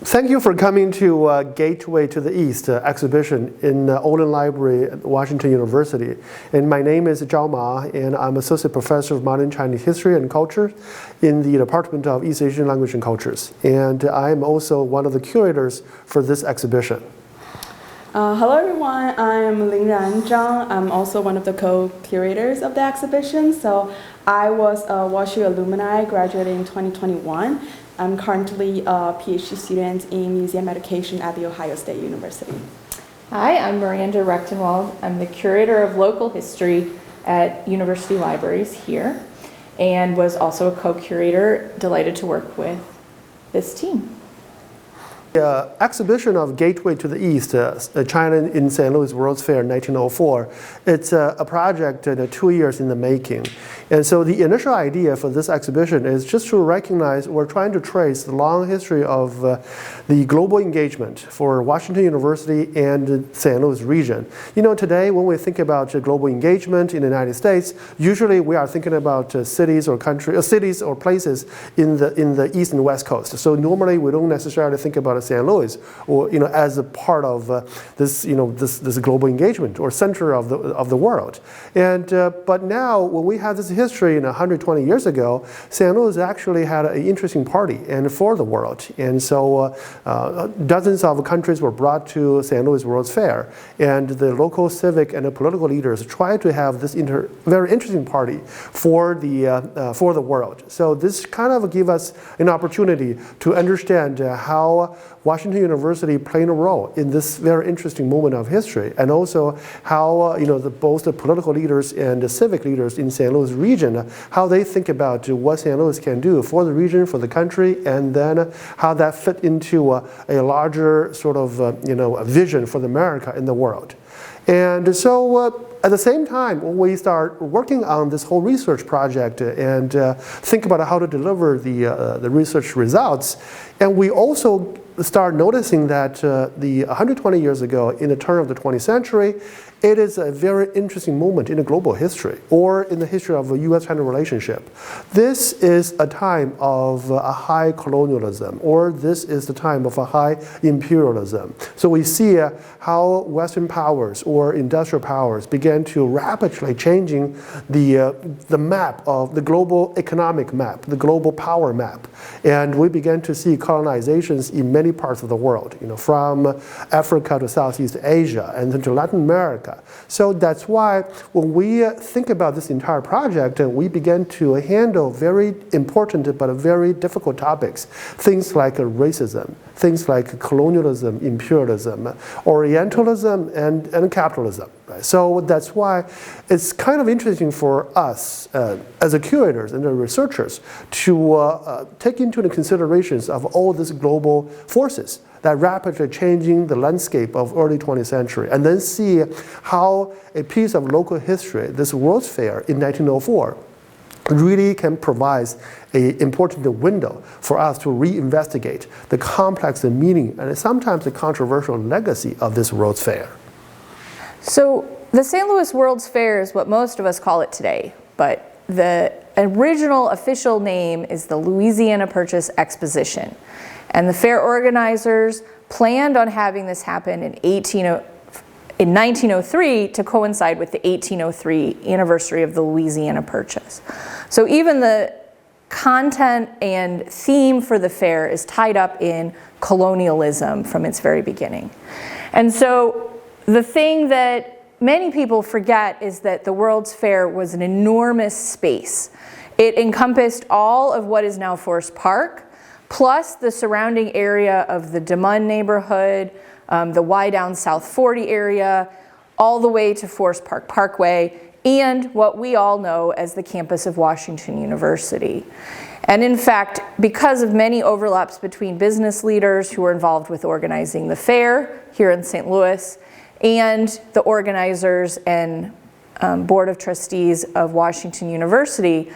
Thank you for coming to Gateway to the East exhibition in Olin Library at Washington University. And my name is Zhao Ma, and I'm Associate Professor of Modern Chinese History and Culture in the Department of East Asian Language and Cultures. And I'm also one of the curators for this exhibition. Hello everyone, I'm Lingran Zhang. I'm also one of the co-curators of the exhibition. So I was a WashU alumni graduating in 2021. I'm currently a PhD student in museum education at The Ohio State University. Hi, I'm Miranda Rectenwald. I'm the curator of local history at University Libraries here and was also a co-curator. Delighted to work with this team. The exhibition of Gateway to the East, China in St. Louis World's Fair 1904, it's a project 2 years in the making. And so the initial idea for this exhibition is just to recognize, we're trying to trace the long history of the global engagement for Washington University and the St. Louis region. You know, today when we think about global engagement in the United States, usually we are thinking about cities or cities or places in the East and West Coast. So normally we don't necessarily think about St. Louis, or as a part of this global engagement or center of the world. And but now when we have this history 120 years ago, St. Louis actually had an interesting party and for the world. And so dozens of countries were brought to St. Louis World's Fair, and the local civic and the political leaders tried to have this very interesting party for the world. So this kind of gives us an opportunity to understand how Washington University playing a role in this very interesting moment of history, and also how both the political leaders and the civic leaders in St. Louis region, how they think about what St. Louis can do for the region, for the country, and then how that fit into a larger sort of a vision for America in the world. And so at the same time, when we start working on this whole research project and think about how to deliver the research results, and we also start noticing that the 120 years ago, in the turn of the 20th century, it is a very interesting moment in the global history or in the history of a U.S.-China relationship. This is a time of a high colonialism, or this is the time of a high imperialism. So we see how Western powers or industrial powers began to rapidly changing the map of the global economic map, the global power map. And we began to see colonizations in many parts of the world, from Africa to Southeast Asia and then to Latin America. So that's why when we think about this entire project, we began to handle very important but very difficult topics. Things like racism, things like colonialism, imperialism, Orientalism, and capitalism. Right? So that's why it's kind of interesting for us as the curators and the researchers to take into the considerations of all these global forces that rapidly changing the landscape of early 20th century, and then see how a piece of local history, this World's Fair in 1904, really can provide an important window for us to reinvestigate the complex meaning and sometimes the controversial legacy of this World's Fair. So the St. Louis World's Fair is what most of us call it today, but the original official name is the Louisiana Purchase Exposition. And the fair organizers planned on having this happen in 1903 to coincide with the 1803 anniversary of the Louisiana Purchase. So even the content and theme for the fair is tied up in colonialism from its very beginning. And so the thing that many people forget is that the World's Fair was an enormous space. It encompassed all of what is now Forest Park, plus the surrounding area of the DeMunn neighborhood, the Y down South 40 area, all the way to Forest Park Parkway, and what we all know as the campus of Washington University. And in fact, because of many overlaps between business leaders who were involved with organizing the fair here in St. Louis and the organizers and Board of Trustees of Washington University,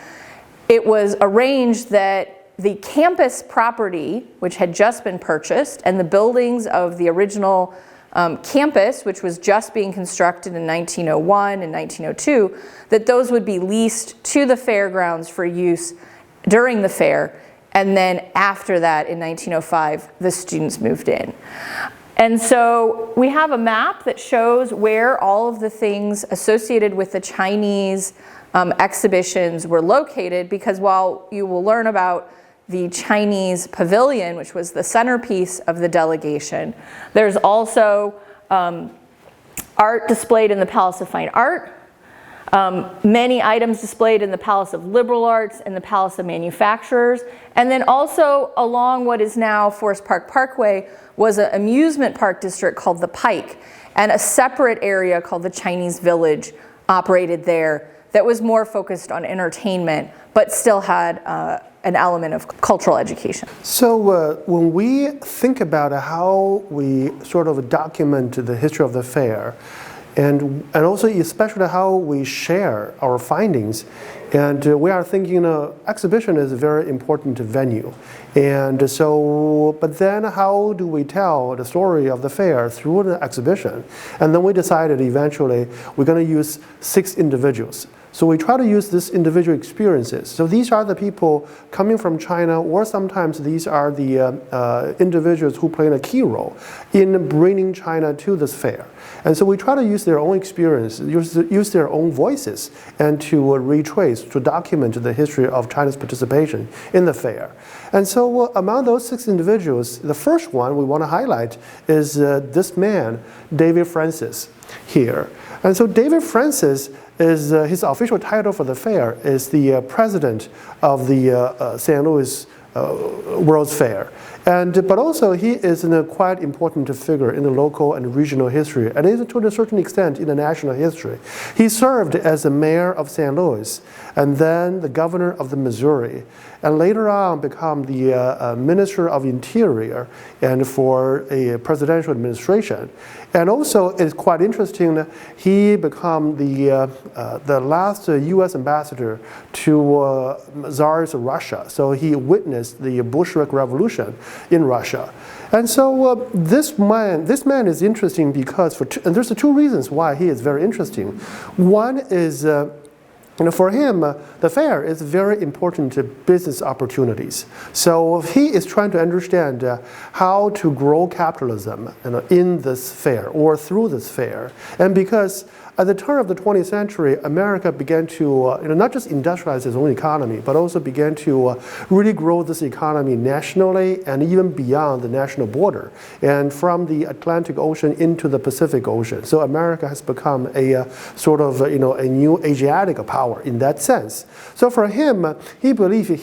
it was arranged that the campus property, which had just been purchased, and the buildings of the original campus, which was just being constructed in 1901 and 1902, that those would be leased to the fairgrounds for use during the fair, And then after that, in 1905, the students moved in. And so we have a map that shows where all of the things associated with the Chinese exhibitions were located, because while you will learn about the Chinese pavilion, which was the centerpiece of the delegation, there's also art displayed in the Palace of Fine Art, many items displayed in the Palace of Liberal Arts and the Palace of Manufacturers, and then also along what is now Forest Park Parkway was an amusement park district called the Pike, and a separate area called the Chinese Village operated there that was more focused on entertainment, but still had an element of cultural education. So when we think about how we sort of document the history of the fair, and also especially how we share our findings, and we are thinking exhibition is a very important venue. And so, but then how do we tell the story of the fair through the exhibition? And then we decided eventually we're going to use 6 individuals. So we try to use these individual experiences. So these are the people coming from China, or sometimes these are the individuals who play a key role in bringing China to this fair. And so we try to use their own experience, use their own voices, and to retrace, to document the history of China's participation in the fair. And so among those 6 individuals, the first one we want to highlight is this man, David Francis, here. And so David Francis is, his official title for the fair is the president of the St. Louis World's Fair. But also he is a quite important figure in the local and regional history, and is to a certain extent in the national history. He served as the mayor of St. Louis, and then the governor of the Missouri, and later on become the Minister of Interior and for a presidential administration. And also, it's quite interesting, he became the last U.S. ambassador to Tsar's Russia. So he witnessed the Bolshevik Revolution in Russia. And so this man is interesting because and there's 2 reasons why he is very interesting. One is, for him, the fair is very important to business opportunities. So he is trying to understand how to grow capitalism in this fair or through this fair. And because at the turn of the 20th century, America began to not just industrialize its own economy, but also began to really grow this economy nationally and even beyond the national border, and from the Atlantic Ocean into the Pacific Ocean. So America has become a sort of a new Asiatic power in that sense. So for him, he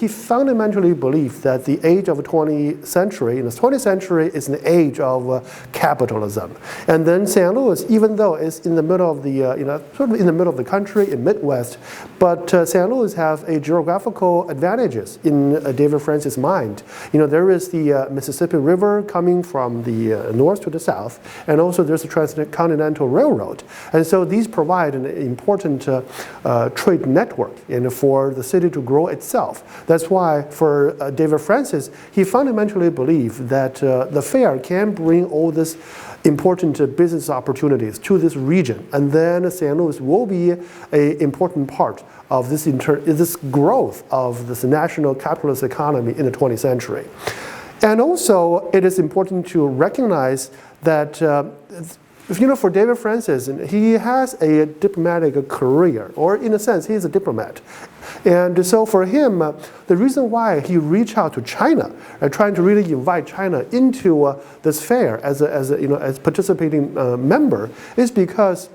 fundamentally believed that the age of the 20th century, the 20th century is an age of capitalism. And then St. Louis, even though it's in the middle of the sort of in the middle of the country in Midwest, but St. Louis have a geographical advantages in David Francis' mind. There is the Mississippi River coming from the north to the south, and also there's a transcontinental railroad. And so these provide an important trade network for the city to grow itself. That's why for David Francis, he fundamentally believed that the fair can bring all this important business opportunities to this region, and then St. Louis will be an important part of this growth of this national capitalist economy in the 20th century. And also, it is important to recognize that for David Francis, he has a diplomatic career, or in a sense, he is a diplomat. And so for him, the reason why he reached out to China, trying to really invite China into this fair as a participating member, is because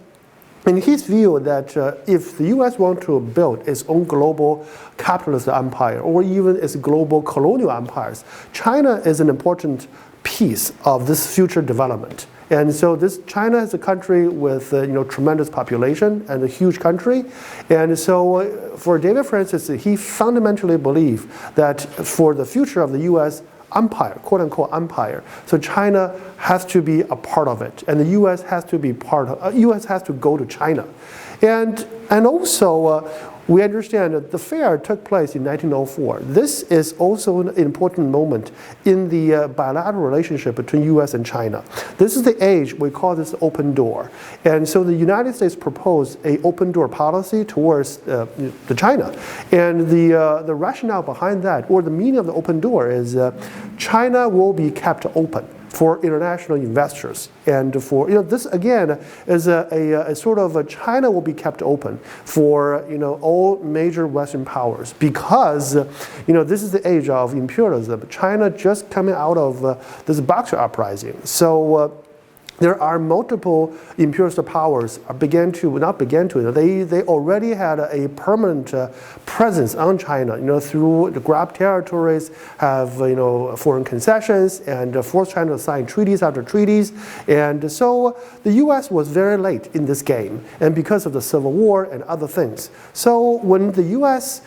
in his view that if the U.S. wants to build its own global capitalist empire, or even its global colonial empires, China is an important piece of this future development. And so China is a country with tremendous population and a huge country. And so for David Francis, he fundamentally believed that for the future of the U.S. empire, quote unquote empire, so China has to be a part of it, and the U.S. has to be U.S. has to go to China. And also we understand that the fair took place in 1904. This is also an important moment in the bilateral relationship between U.S. and China. This is the age we call this open door. And so the United States proposed an open door policy towards the China. And the rationale behind that, or the meaning of the open door, is China will be kept open for international investors. And for, this again is a sort of a China will be kept open for, all major Western powers, because, this is the age of imperialism. China just coming out of this Boxer uprising. So there are multiple imperialist powers they already had a permanent presence on China, through the grab territories, have, foreign concessions, and force China to sign treaties after treaties. And so the US was very late in this game, and because of the Civil War and other things. So when the US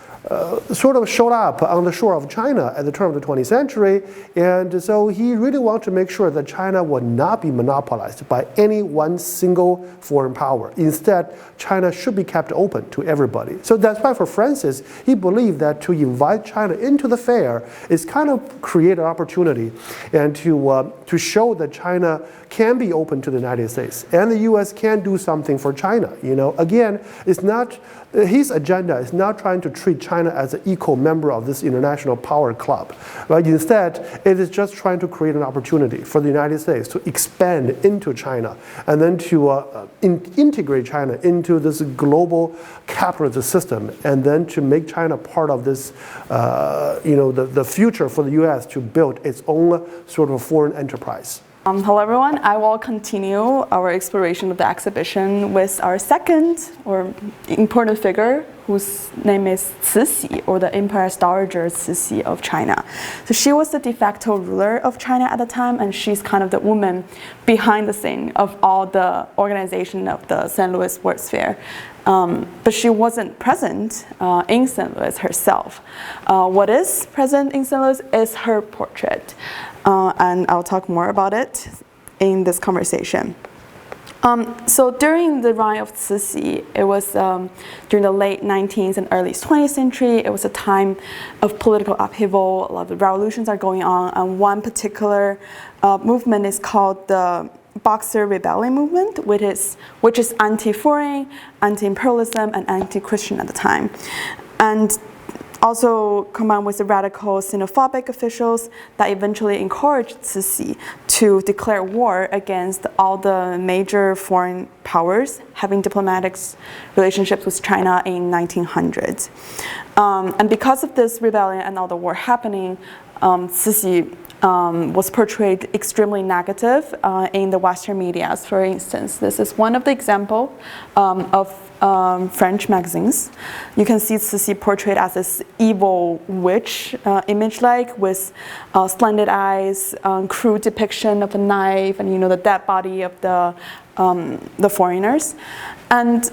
sort of showed up on the shore of China at the turn of the 20th century, and so he really wanted to make sure that China would not be monopolized by any one single foreign power. Instead, China should be kept open to everybody. So that's why for Francis, he believed that to invite China into the fair is kind of create an opportunity and to show that China can be open to the United States, and the U.S. can do something for China. Again, it's not, his agenda is not trying to treat China as an equal member of this international power club, right? Instead, it is just trying to create an opportunity for the United States to expand into China, and then to integrate China into this global capitalist system, and then to make China part of this, the future for the U.S. to build its own sort of foreign enterprise. Hello everyone, I will continue our exploration of the exhibition with our second or important figure, whose name is Cixi, or the Empress Dowager Cixi of China. So she was the de facto ruler of China at the time, and she's kind of the woman behind the scene of all the organization of the St. Louis World's Fair. But she wasn't present in St. Louis herself. What is present in St. Louis is her portrait. And I'll talk more about it in this conversation. So during the reign of Cixi, it was during the late 19th and early 20th century. It was a time of political upheaval. A lot of revolutions are going on, and one particular movement is called the Boxer Rebellion movement, which is anti-foreign, anti-imperialism, and anti-Christian at the time. And also combined with the radical xenophobic officials that eventually encouraged Cixi to declare war against all the major foreign powers having diplomatic relationships with China in 1900s. And because of this rebellion and all the war happening, Cixi was portrayed extremely negative in the Western media. For instance, this is one of the examples of French magazines. You can see Cixi portrayed as this evil witch image-like, with slanted eyes, crude depiction of a knife, and the dead body of the foreigners. And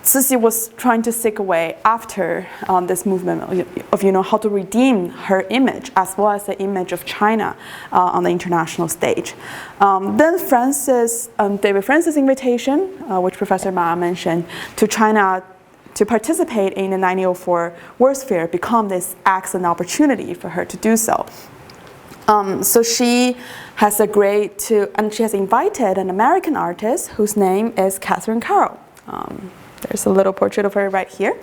Cixi was trying to seek a way after this movement of how to redeem her image as well as the image of China on the international stage. Then David Francis' invitation, which Professor Ma mentioned, to China to participate in the 1904 World's Fair become this excellent opportunity for her to do so. So she has and she has invited an American artist whose name is Catherine Carroll. There's a little portrait of her right here,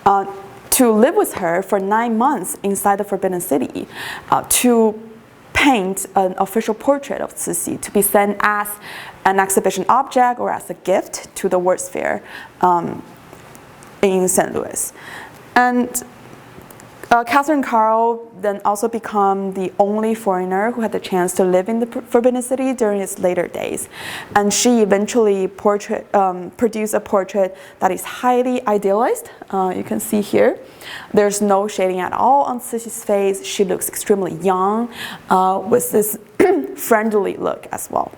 to live with her for 9 months inside the Forbidden City, to paint an official portrait of Cixi to be sent as an exhibition object or as a gift to the World's Fair in St. Louis. And Catherine Carroll then also became the only foreigner who had the chance to live in the Forbidden City during its later days. And she eventually produced a portrait that is highly idealized. You can see here. There's no shading at all on Cixi's face. She looks extremely young with this friendly look as well.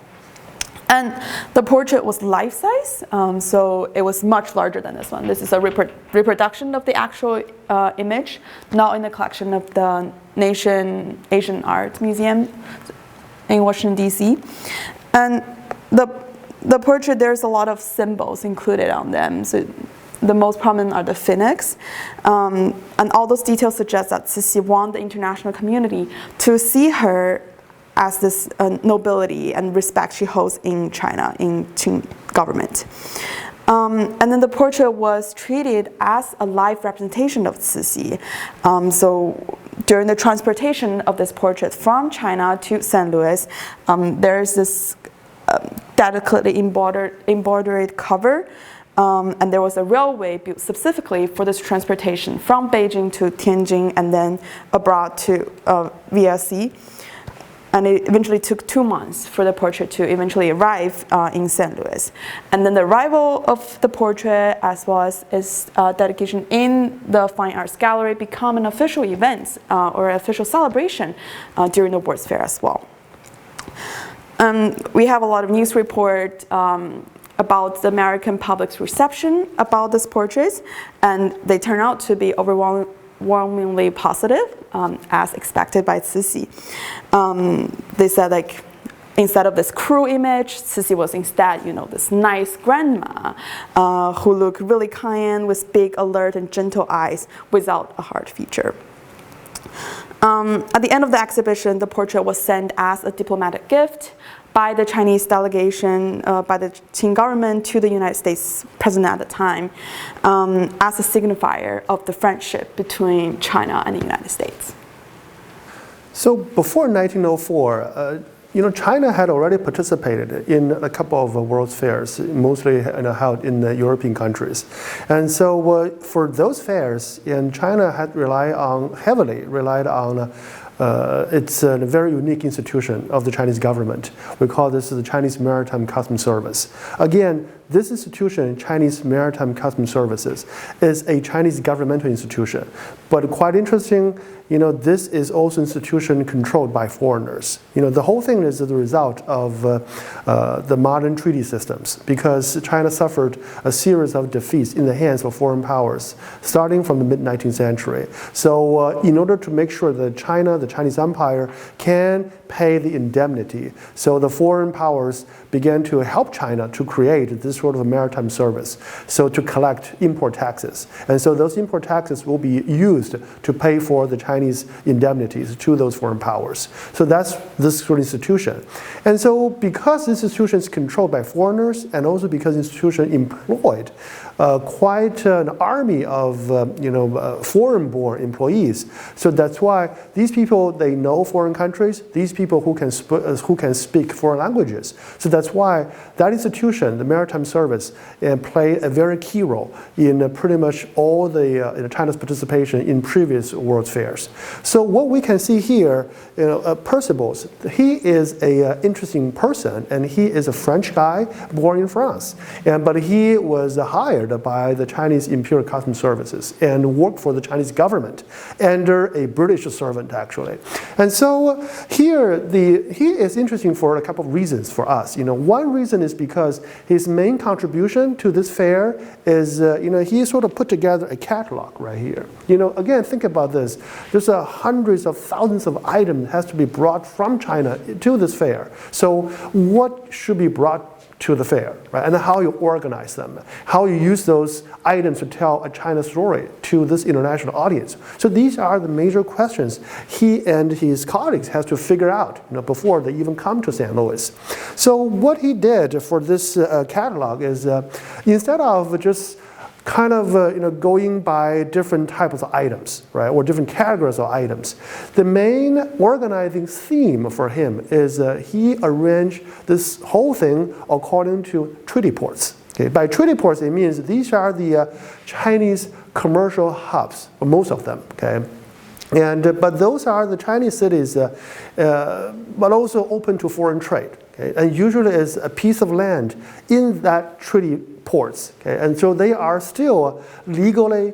And the portrait was life-size, so it was much larger than this one. This is a reproduction of the actual image, not in the collection of the Asian Art Museum in Washington, D.C. And the portrait, there's a lot of symbols included on them. So the most prominent are the Phoenix. And all those details suggest that Cixi want the international community to see her as this nobility and respect she holds in China, in Qing government. And then the portrait was treated as a live representation of Cixi. So during the transportation of this portrait from China to St. Louis, there's this delicately embroidered cover, and there was a railway built specifically for this transportation from Beijing to Tianjin and then abroad to via sea. And it eventually took 2 months for the portrait to eventually arrive in St. Louis. And then the arrival of the portrait, as well as its dedication in the Fine Arts Gallery, become an official event or official celebration during the World's Fair as well. We have a lot of news report about the American public's reception about this portrait, and they turn out to be overwhelmingly positive, as expected by Cixi. They said, like, instead of this cruel image, Cixi was instead, this nice grandma who looked really kind with big, alert, and gentle eyes without a hard feature. At the end of the exhibition, the portrait was sent as a diplomatic gift by the Chinese delegation, by the Qing government to the United States president at the time, as a signifier of the friendship between China and the United States. So before 1904, China had already participated in a couple of World's Fairs, mostly held in the European countries. And so for those fairs, China had heavily relied on it's a very unique institution of the Chinese government. We call this the Chinese Maritime Customs Service. Again, this institution, Chinese Maritime Customs Services, is a Chinese governmental institution. But quite interesting, this is also an institution controlled by foreigners. The whole thing is the result of the modern treaty systems, because China suffered a series of defeats in the hands of foreign powers, starting from the mid-19th century. So in order to make sure that China, the Chinese Empire, can pay the indemnity, so the foreign powers began to help China to create this sort of a maritime service, so to collect import taxes. And so those import taxes will be used to pay for the Chinese indemnities to those foreign powers. So that's this sort of institution. And so because this institution is controlled by foreigners, and also because the institution employed quite an army of foreign-born employees. So that's why these people, they know foreign countries, these people who can speak foreign languages. So that's why that institution, the Maritime Service, played a very key role in pretty much all the China's participation in previous World's Fairs. So what we can see here, Percival, he is an interesting person, and he is a French guy born in France, but he was hired by the Chinese Imperial Customs Services and worked for the Chinese government under a British servant, actually. And so here, he is interesting for a couple of reasons for us. One reason is because his main contribution to this fair is, he sort of put together a catalog right here. Again, think about this. There's hundreds of thousands of items has to be brought from China to this fair. So what should be brought to the fair, right? And how you organize them, how you use those items to tell a China story to this international audience. So these are the major questions he and his colleagues has to figure out before they even come to St. Louis. So what he did for this catalog is instead of just kind of going by different types of items, right, or different categories of items. The main organizing theme for him is he arranged this whole thing according to treaty ports. Okay? By treaty ports, it means these are the Chinese commercial hubs, most of them. Okay? But those are the Chinese cities, but also open to foreign trade. Okay? And usually is a piece of land in that treaty ports. Okay? And so they are still legally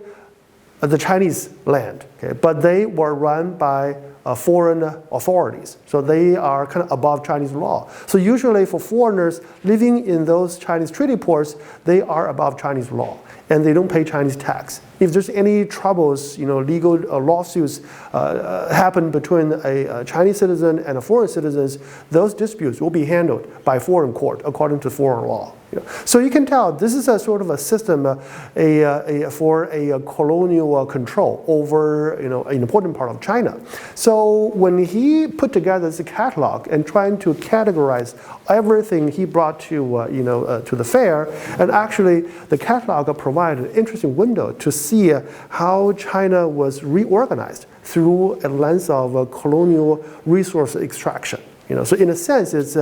the Chinese land, okay? But they were run by foreign authorities. So they are kind of above Chinese law. So usually for foreigners living in those Chinese treaty ports, they are above Chinese law, and they don't pay Chinese tax. If there's any troubles, legal lawsuits happen between a Chinese citizen and a foreign citizen, those disputes will be handled by foreign court according to foreign law. So you can tell this is a sort of a system for a colonial control over an important part of China. So when he put together this catalog and trying to categorize everything he brought to to the fair, and actually the catalog provided an interesting window to see how China was reorganized through a lens of colonial resource extraction. So in a sense, it's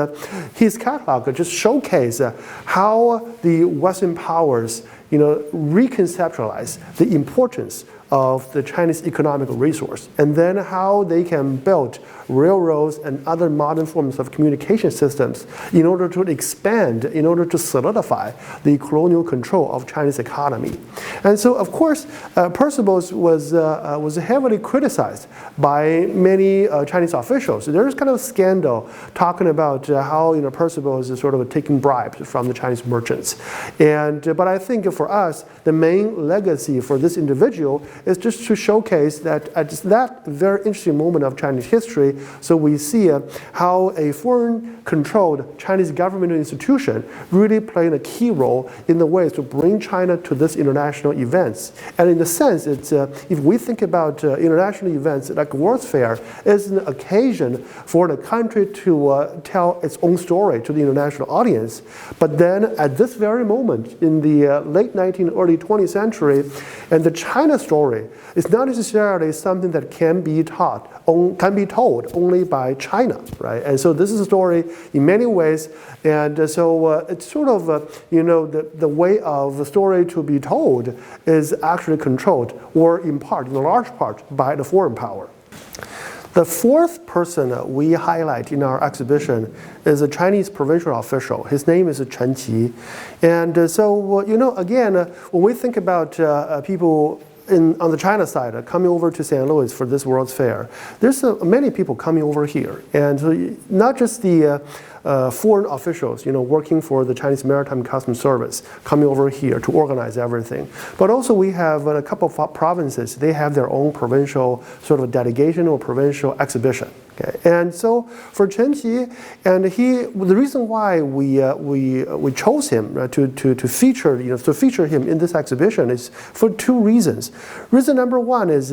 his catalog just showcase how the Western powers, reconceptualize the importance of the Chinese economic resource, and then how they can build railroads and other modern forms of communication systems in order to expand, in order to solidify the colonial control of Chinese economy. And so, of course, Percival was heavily criticized by many Chinese officials. There's kind of a scandal talking about how Percival is sort of taking bribes from the Chinese merchants. But I think for us, the main legacy for this individual is just to showcase that at that very interesting moment of Chinese history, so we see how a foreign-controlled Chinese government institution really played a key role in the ways to bring China to this international events. And in a sense, it's if we think about international events like World's Fair, it's an occasion for the country to tell its own story to the international audience. But then at this very moment, in the late 19th, early 20th century, and the China story is not necessarily something that can be told only by China, right? And so this is a story in many ways, and so it's sort of the way of the story to be told is actually controlled, or in large part, by the foreign power. The fourth person we highlight in our exhibition is a Chinese provincial official. His name is Chen Qi. And so, again, when we think about people on the China side coming over to St. Louis for this World's Fair, there's many people coming over here. And so not just the foreign officials, working for the Chinese Maritime Customs Service coming over here to organize everything. But also we have a couple of provinces, they have their own provincial sort of delegation or provincial exhibition. Okay. And so for Chen Qi, and the reason why we chose him to feature him in this exhibition is for two reasons. Reason number one is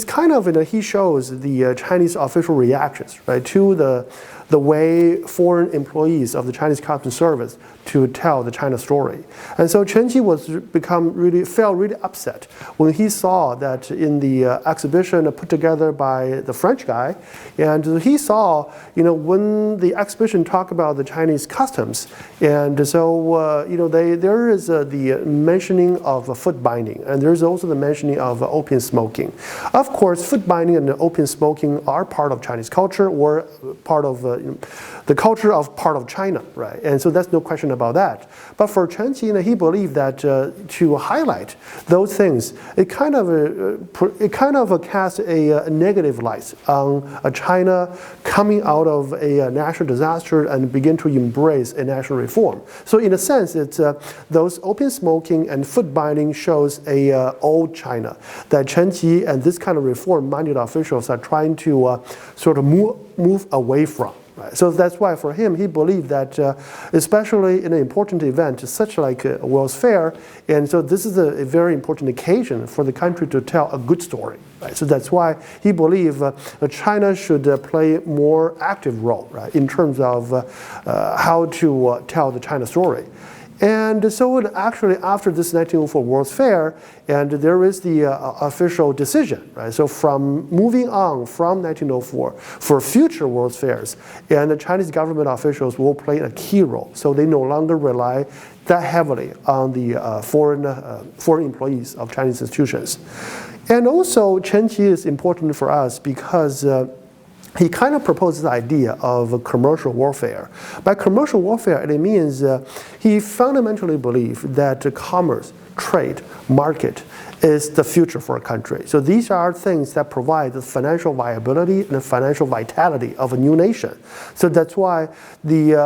kind of he shows the Chinese official reactions, right, to the way foreign employees of the Chinese Customs Service to tell the China story. And so Chen Qi felt really upset when he saw that in the exhibition put together by the French guy, and he saw, when the exhibition talked about the Chinese customs, and so, there is the mentioning of foot binding, and there's also the mentioning of opium smoking. Of course, foot binding and opium smoking are part of Chinese culture, or part of the culture of part of China, right? And so that's no question about that. But for Chen Qi, he believed that to highlight those things, it kind of casts a negative light on China coming out of a national disaster and begin to embrace a national reform. So in a sense, it's those opium smoking and foot binding shows a old China that Chen Qi and this kind of reform-minded officials are trying to sort of move away from. Right. So that's why for him, he believed that especially in an important event such like a World's Fair, and so this is a very important occasion for the country to tell a good story. Right. So that's why he believed China should play a more active role, right, in terms of how to tell the China story. And so actually after this 1904 World's Fair, and there is the official decision, right? So from moving on from 1904 for future World's Fairs, and the Chinese government officials will play a key role. So they no longer rely that heavily on the foreign employees of Chinese institutions. And also Chen Qi is important for us because he kind of proposed the idea of commercial warfare. By commercial warfare, it means he fundamentally believed that commerce, trade, market is the future for a country. So these are things that provide the financial viability and the financial vitality of a new nation. So that's why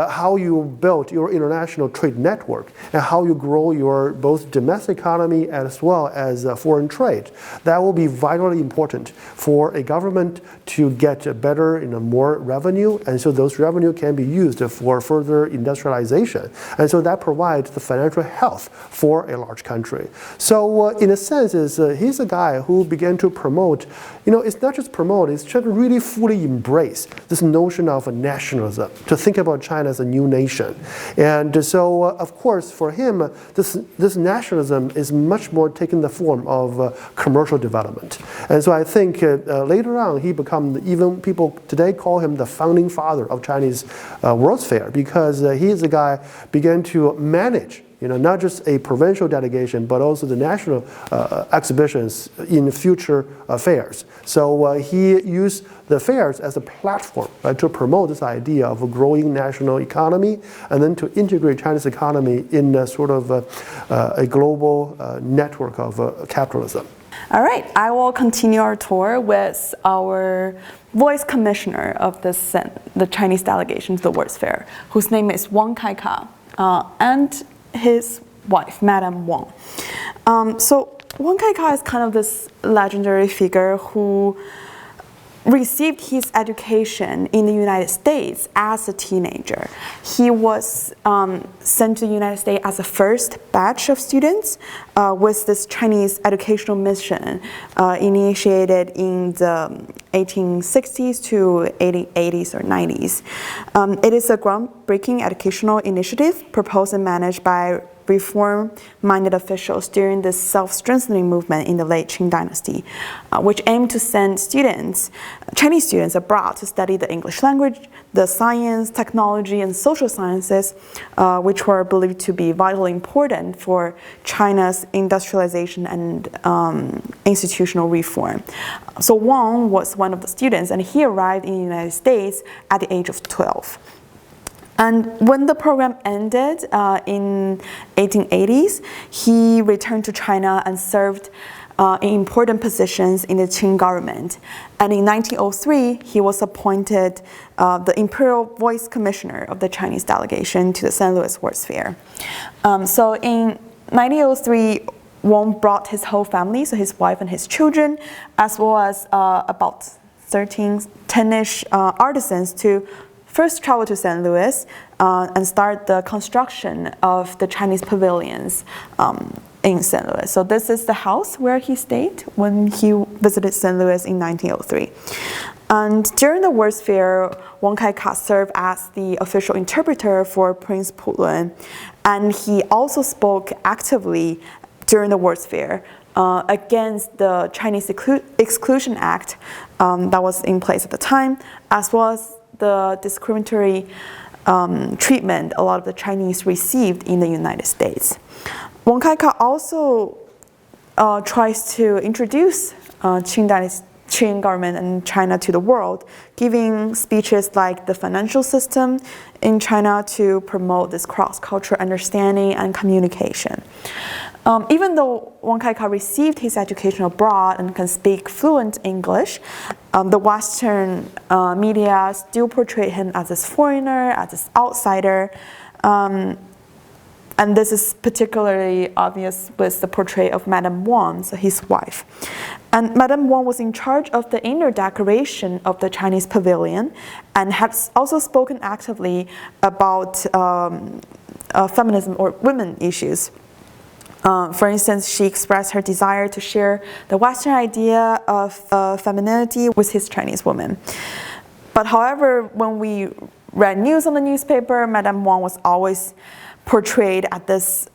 how you build your international trade network and how you grow your both domestic economy as well as foreign trade, that will be vitally important for a government to get better, more revenue, and so those revenue can be used for further industrialization. And so that provides the financial health for a large country. So in a sense, he's a guy who began to promote, it's not just promote, it's trying to really fully embrace this notion of nationalism, to think about China as a new nation. And so, of course, for him, this nationalism is much more taking the form of commercial development. And so I think later on, he became, even people today call him the founding father of Chinese World's Fair, because he is the guy began to manage not just a provincial delegation, but also the national exhibitions in future fairs. So he used the fairs as a platform to promote this idea of a growing national economy, and then to integrate China's economy in a sort of a global network of capitalism. All right, I will continue our tour with our voice commissioner of the Chinese delegation to the World's Fair, whose name is Wang Kaika, and his wife, Madame Wang. So Wang Kaika is kind of this legendary figure who received his education in the United States as a teenager. He was sent to the United States as the first batch of students with this Chinese educational mission initiated in the 1860s to 80s or 90s. It is a groundbreaking educational initiative proposed and managed by reform-minded officials during the self-strengthening movement in the late Qing dynasty, which aimed to send students, Chinese students, abroad to study the English language, the science, technology, and social sciences, which were believed to be vitally important for China's industrialization and institutional reform. So Wang was one of the students, and he arrived in the United States at the age of 12. And when the program ended in 1880s, he returned to China and served in important positions in the Qing government. And in 1903, he was appointed the Imperial Voice Commissioner of the Chinese delegation to the St. Louis World's Fair. So in 1903, Wang brought his whole family, so his wife and his children, as well as about 10-ish artisans to first travel to St. Louis and start the construction of the Chinese pavilions in St. Louis. So this is the house where he stayed when he visited St. Louis in 1903. And during the World's Fair, Wang Kaika served as the official interpreter for Prince Pulun, and he also spoke actively during the World's Fair against the Chinese Exclusion Act that was in place at the time, as well as the discriminatory treatment a lot of the Chinese received in the United States. Wang Kaika also tries to introduce Qing government and China to the world, giving speeches like the financial system in China to promote this cross-cultural understanding and communication. Even though Wang Kaika received his education abroad and can speak fluent English, the Western media still portrayed him as this foreigner, as this outsider. And this is particularly obvious with the portrait of Madame Wang, so his wife. And Madame Wang was in charge of the inner decoration of the Chinese pavilion and has also spoken actively about feminism or women issues. For instance, she expressed her desire to share the Western idea of femininity with his Chinese women. But however, when we read news on the newspaper, Madame Wang was always portrayed as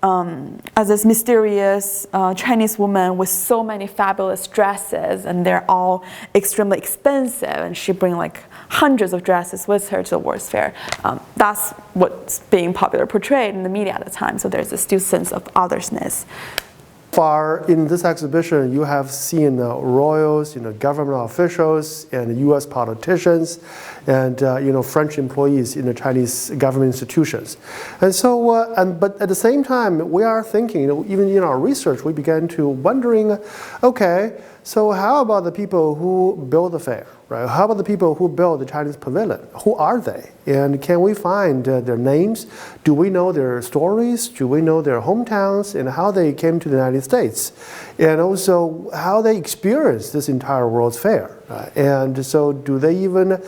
this mysterious Chinese woman with so many fabulous dresses, and they're all extremely expensive, and she brings like hundreds of dresses with her to the World's Fair. That's what's being popular portrayed in the media at the time, so there's a still sense of othersness. far in this exhibition, you have seen royals, government officials, and U.S. politicians, and French employees in the Chinese government institutions. And so, but at the same time, we are thinking, even in our research, we began to wondering, okay, so how about the people who build the fair, right? How about the people who build the Chinese pavilion? Who are they? And can we find their names? Do we know their stories? Do we know their hometowns and how they came to the United States? And also how they experienced this entire World's Fair, right? And so do they even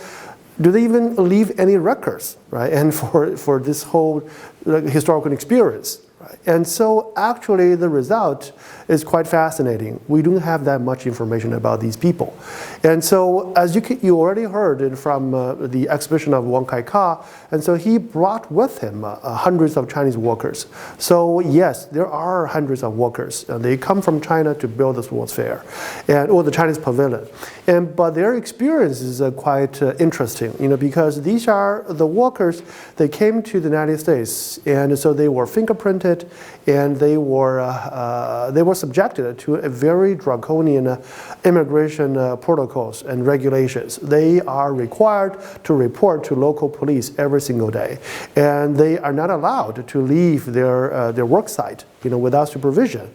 leave any records, right? And for this whole historical experience, right? And so actually the result is quite fascinating. We don't have that much information about these people. And so as you already heard from the exhibition of Wang Kai-ka, and so he brought with him hundreds of Chinese workers. So yes, there are hundreds of workers. They come from China to build this World's Fair, or the Chinese pavilion. But their experience is quite interesting, because these are the workers, they came to the United States, and so they were fingerprinted, and they were subjected to a very draconian immigration protocols and regulations. They are required to report to local police every single day, and they are not allowed to leave their work site, without supervision.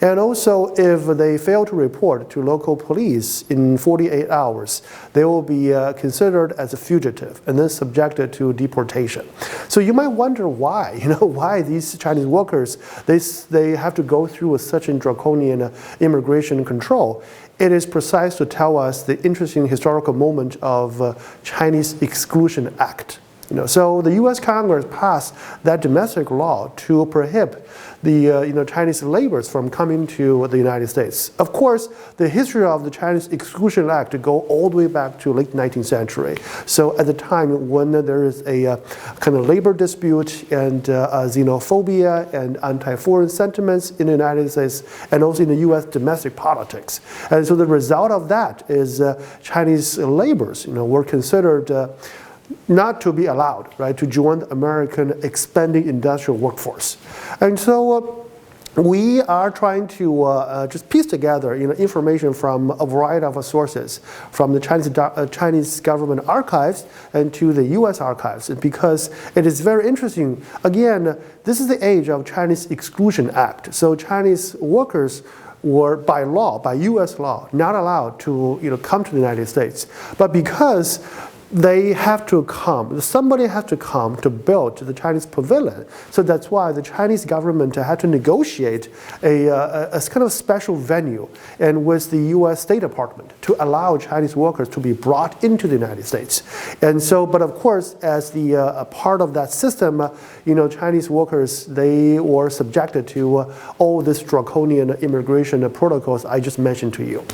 And also, if they fail to report to local police in 48 hours, they will be considered as a fugitive and then subjected to deportation. So you might wonder why, why these Chinese workers, they have to go through such a draconian immigration control. It is precise to tell us the interesting historical moment of Chinese Exclusion Act. So the U.S. Congress passed that domestic law to prohibit the Chinese laborers from coming to the United States. Of course, the history of the Chinese Exclusion Act go all the way back to late 19th century. So at the time when there is a kind of labor dispute and xenophobia and anti-foreign sentiments in the United States and also in the U.S. domestic politics. And so the result of that is Chinese laborers were considered not to be allowed, right, to join the American expanding industrial workforce. And so we are trying to just piece together information from a variety of sources, from the Chinese government archives and to the U.S. archives, because it is very interesting. Again, this is the age of Chinese Exclusion Act. So Chinese workers were by law, by U.S. law, not allowed to come to the United States. But because they have to come, somebody has to come to build the Chinese pavilion. So that's why the Chinese government had to negotiate a kind of special venue and with the US State Department to allow Chinese workers to be brought into the United States. And so, but of course, as the a part of that system, Chinese workers, they were subjected to all this draconian immigration protocols I just mentioned to you.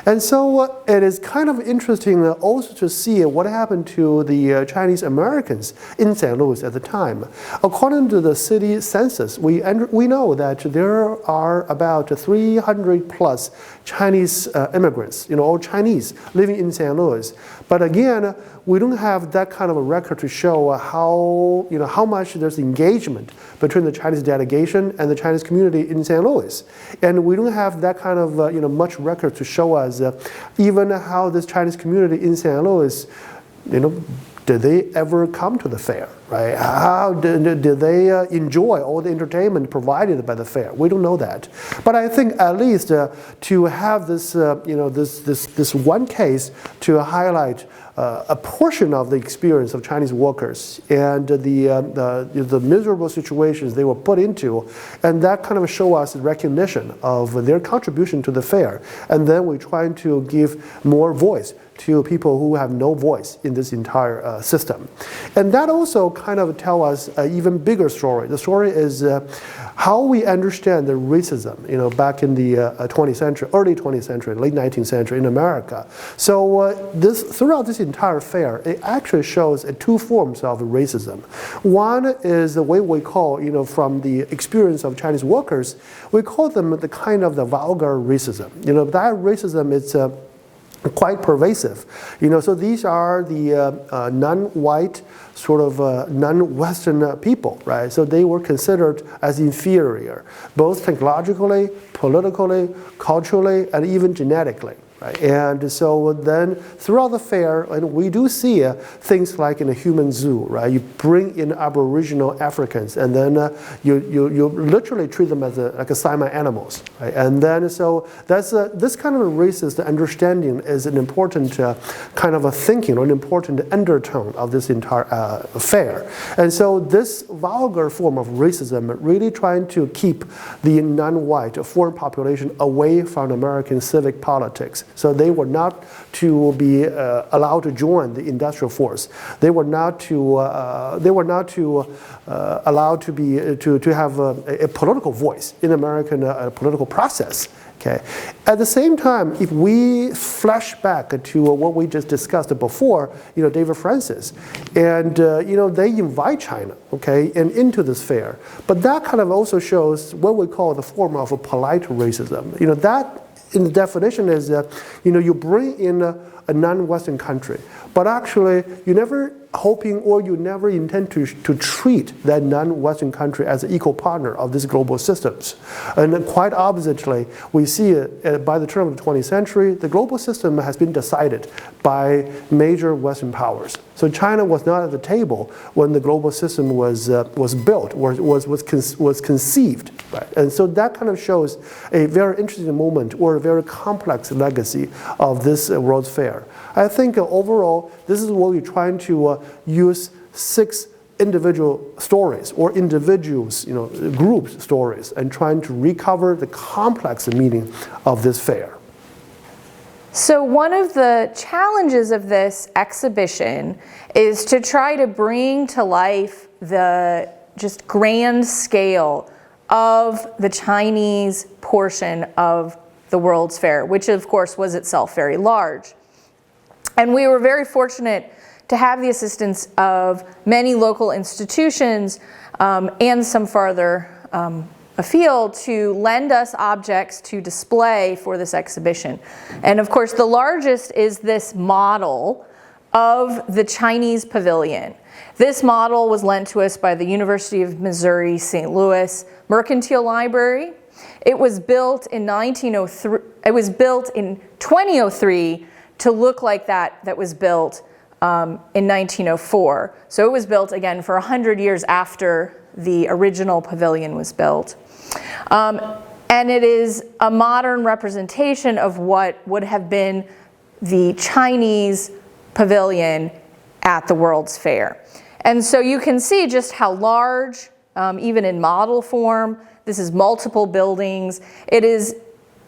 And so it is kind of interesting also to see what happened to the Chinese Americans in St. Louis at the time. According to the city census, we know that there are about 300 plus Chinese immigrants, all Chinese living in St. Louis. But again, we don't have that kind of a record to show how much there's engagement between the Chinese delegation and the Chinese community in St. Louis. And we don't have that kind of much record to show us even how this Chinese community in St. Louis, did they ever come to the fair, right? How did they enjoy all the entertainment provided by the fair? We don't know that. But I think at least to have this, this one case to highlight a portion of the experience of Chinese workers and the miserable situations they were put into, and that kind of show us recognition of their contribution to the fair. And then we're trying to give more voice to people who have no voice in this entire system. And that also kind of tell us an even bigger story. The story is how we understand the racism, back in the 20th century, early 20th century, late 19th century in America. So throughout this entire fair, it actually shows two forms of racism. One is the way we call, from the experience of Chinese workers, we call them the kind of the vulgar racism. That racism is quite pervasive. So these are the non-white, sort of non-Western people, right? So they were considered as inferior, both technologically, politically, culturally, and even genetically. Right? And so then throughout the fair, and we do see things like in a human zoo, right? You bring in Aboriginal Africans, and then you literally treat them as like assignment animals, right? And then so that's this kind of a racist understanding is an important kind of a thinking, or an important undertone of this entire fair. And so this vulgar form of racism really trying to keep the non-white foreign population away from American civic politics. So they were not to be allowed to join the industrial force. They were not to allowed to be to have a political voice in American political process. Okay. At the same time, if we flash back to what we just discussed before, David Francis, and they invite China, okay, and into this fair. But that kind of also shows what we call the form of a polite racism. That in the definition is that you bring in a non-Western country, but actually you never hoping or you never intend to treat that non-Western country as an equal partner of these global systems. And quite oppositely, we see by the turn of the 20th century, the global system has been decided by major Western powers. So China was not at the table when the global system was built, or was conceived. Right? And so that kind of shows a very interesting moment, or a very complex legacy of this World's Fair. I think overall, this is what we're trying to use 6 individual stories, or individuals, groups stories, and trying to recover the complex meaning of this fair. So one of the challenges of this exhibition is to try to bring to life the just grand scale of the Chinese portion of the World's Fair, which of course was itself very large. And we were very fortunate to have the assistance of many local institutions and some farther afield to lend us objects to display for this exhibition. And of course, the largest is this model of the Chinese pavilion. This model was lent to us by the University of Missouri St. Louis Mercantile Library. It was built in 1903. It was built in 2003 to look like that was built in 1904. So it was built again for 100 years after the original pavilion was built. And it is a modern representation of what would have been the Chinese pavilion at the World's Fair. And so you can see just how large, even in model form, this is multiple buildings. It is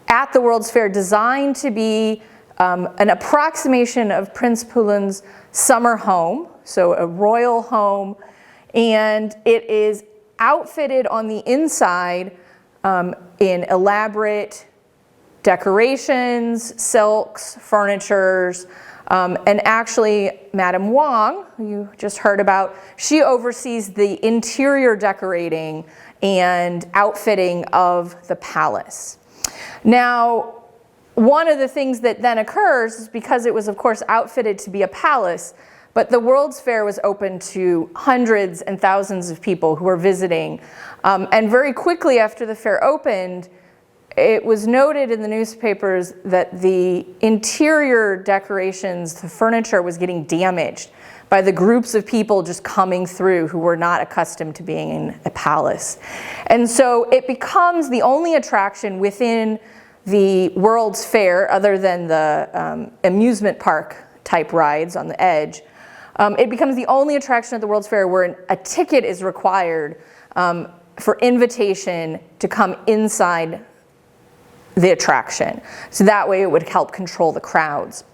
at the World's Fair designed to be an approximation of Prince Pulin's summer home, so a royal home, and it is outfitted on the inside in elaborate decorations, silks, furnitures, and actually Madame Wang, who you just heard about, she oversees the interior decorating and outfitting of the palace. Now, one of the things that then occurs is because it was, of course, outfitted to be a palace, but the World's Fair was open to hundreds and thousands of people who were visiting. And very quickly after the fair opened, it was noted in the newspapers that the interior decorations, the furniture, was getting damaged by the groups of people just coming through who were not accustomed to being in a palace. And so it becomes the only attraction within the World's Fair, other than the amusement park type rides on the edge. It becomes the only attraction at the World's Fair where a ticket is required for invitation to come inside the attraction. So that way it would help control the crowds.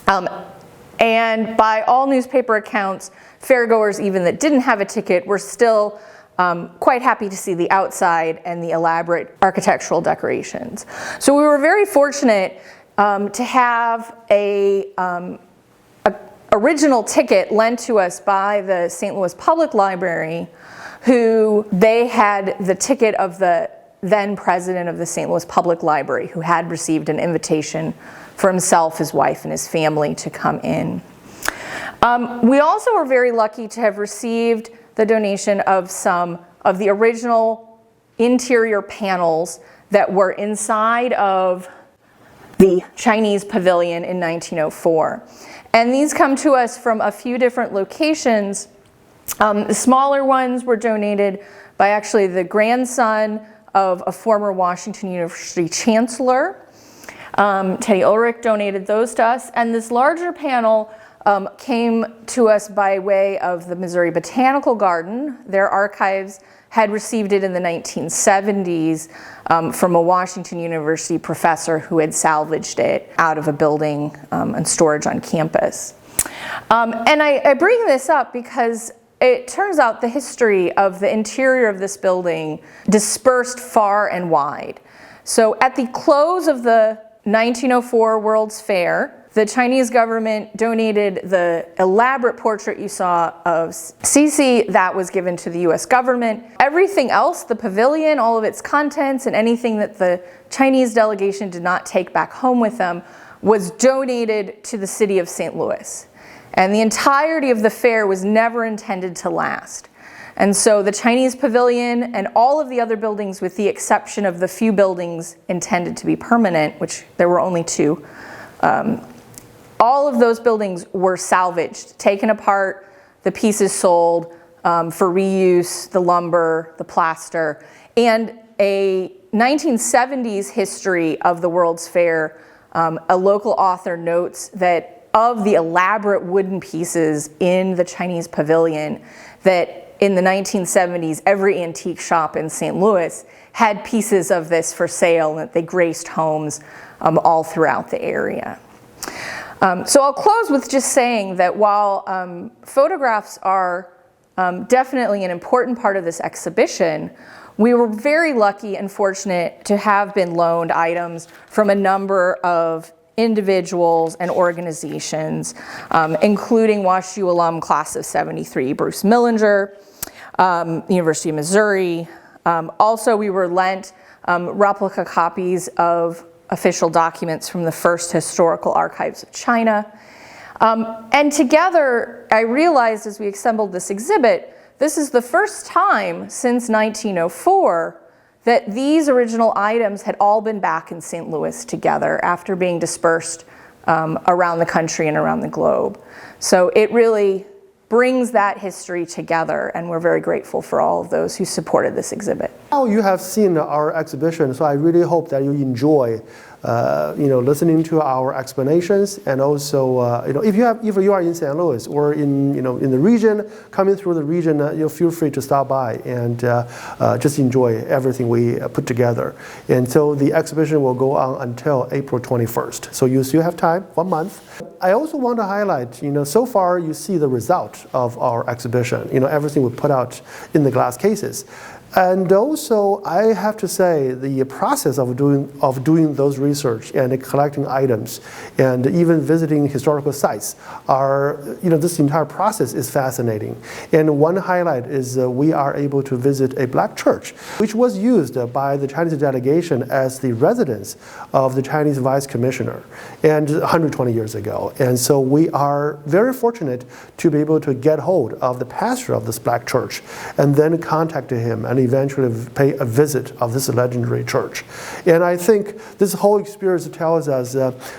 And by all newspaper accounts, fairgoers, even that didn't have a ticket, were still quite happy to see the outside and the elaborate architectural decorations. So we were very fortunate to have a original ticket lent to us by the St. Louis Public Library, who they had the ticket of the then president of the St. Louis Public Library, who had received an invitation for himself, his wife, and his family to come in. We also were very lucky to have received the donation of some of the original interior panels that were inside of the Chinese pavilion in 1904. And these come to us from a few different locations. The smaller ones were donated by actually the grandson of a former Washington University chancellor. Teddy Ulrich donated those to us. And this larger panel came to us by way of the Missouri Botanical Garden. Their archives had received it in the 1970s from a Washington University professor who had salvaged it out of a building and storage on campus. And I bring this up because it turns out the history of the interior of this building dispersed far and wide. So at the close of the 1904 World's Fair, the Chinese government donated the elaborate portrait you saw of Cixi. That was given to the US government. Everything else, the pavilion, all of its contents, and anything that the Chinese delegation did not take back home with them was donated to the city of St. Louis. And the entirety of the fair was never intended to last. And so the Chinese pavilion and all of the other buildings, with the exception of the few buildings intended to be permanent, which there were only two, all of those buildings were salvaged, taken apart, the pieces sold for reuse, the lumber, the plaster. And a 1970s history of the World's Fair, a local author notes that of the elaborate wooden pieces in the Chinese pavilion, that in the 1970s, every antique shop in St. Louis had pieces of this for sale, and that they graced homes all throughout the area. So I'll close with just saying that while photographs are definitely an important part of this exhibition, we were very lucky and fortunate to have been loaned items from a number of individuals and organizations, including WashU alum class of '73, Bruce Millinger, University of Missouri. Also, we were lent replica copies of official documents from the first historical archives of China. And together, I realized as we assembled this exhibit, this is the first time since 1904 that these original items had all been back in St. Louis together after being dispersed around the country and around the globe. So it really brings that history together, and we're very grateful for all of those who supported this exhibit. Now you have seen our exhibition, so I really hope that you enjoy listening to our explanations, and also if you are in St. Louis or in the region, coming through the region, feel free to stop by and just enjoy everything we put together. And so the exhibition will go on until April 21st. So you still have time, 1 month. I also want to highlight, so far you see the result of our exhibition. Everything we put out in the glass cases. And also, I have to say, the process of doing those research and collecting items and even visiting historical sites are, this entire process is fascinating. And one highlight is we are able to visit a black church, which was used by the Chinese delegation as the residence of the Chinese vice commissioner, and 120 years ago. And so we are very fortunate to be able to get hold of the pastor of this black church and then contact him and eventually pay a visit of this legendary church. And I think this whole experience tells us,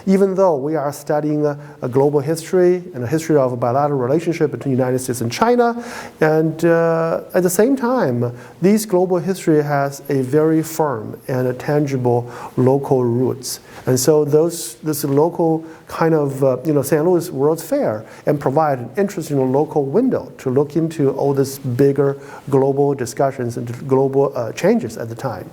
even though we are studying a global history and a history of a bilateral relationship between the United States and China, and at the same time, this global history has a very firm and a tangible local roots. And so this local kind of, St. Louis World's Fair and provide an interesting local window to look into all this bigger global discussions and global changes at the time.